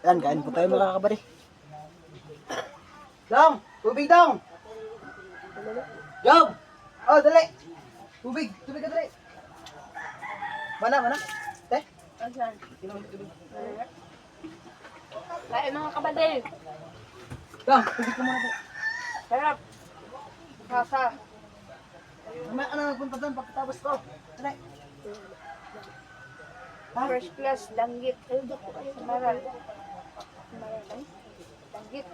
Yan, kain po tayo mga kabady. Dong! Tubig dong! Job! Oh, dali! Tubig! Tubig ka dali! Mana? Te? Asan? Inom tubig. Kain mga kabady. Dong! Tubig ka muna po. Sarap. Sasa. Mamaya ka na nagpunta doon pagkatapos ko. Dali! First class, danggit. Samaral. Samaral lang. Danggit.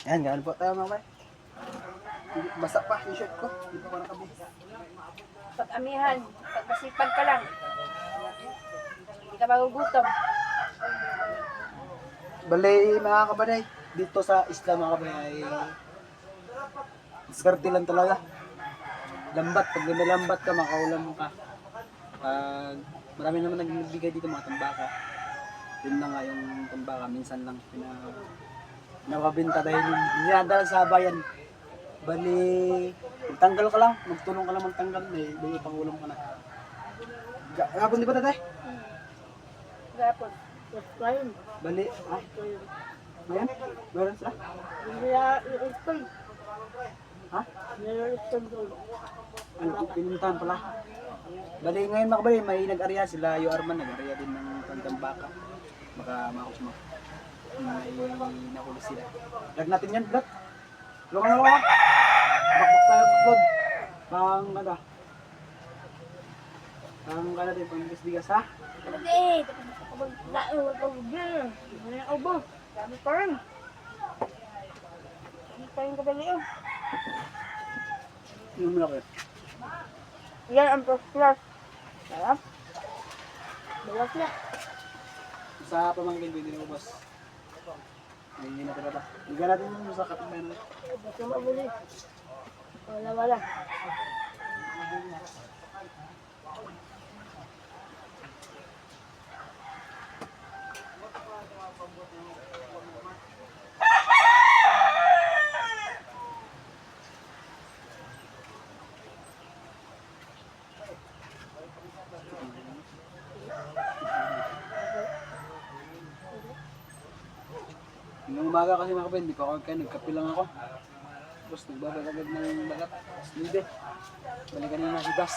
Yan, gano'n po tayo mga kabady. Basa pa yung shirt ko. Hindi pa ko nakabih. Pag-amihan. Pag masipag ka lang. Hindi ka magugutom. Bali mga kabaday, dito sa isla mga kabaday ay diskarte lang talaga. Lambat, pag nilambat ka, makaulam ka. Pag marami naman nagbibigay dito mga tambaka. Yun na nga yung tambaka, minsan lang pinababinta dahil dinadala sa bayan. Bali, magtanggal ka lang, magtulong ka lang magtanggal, may pangulam ka na. Gapon di ba tatay? Gapon. Ngayon. Bali, ngayon? Meron sila? Nila-iton. Ha? Nila-iton doon. Ano, pinuntahan pala. Bali, ngayon mga kabali, may nag-arya sila, yung Arman, nag-arya din ng Tandambaka. Baka makos mo. May nakulis sila. Lag natin yan, Blat. Tulungan na ako. Bakbak tayo, Blat. Pang, ano, pang, ano din, pang bigas-bigas, ha? Kabady. Wag ka bigyan. Ano yung ubo? Dami pa rin. Dami pa rin kabali oh. Ano mo na kayo? Yan ang first class. Sarap. Balas na. Sa pamangkin ko, hindi na ubos. Hindi na talaga. Bigyan natin yung sa kapitbayan. Basta mabuli. Wala. Nung umaga kasi mga kapatid, hindi pa ako kaya nagkape lang ako. Tapos nagbabagagad na yung bagat. Tapos libe. Balikan na yung nasibas.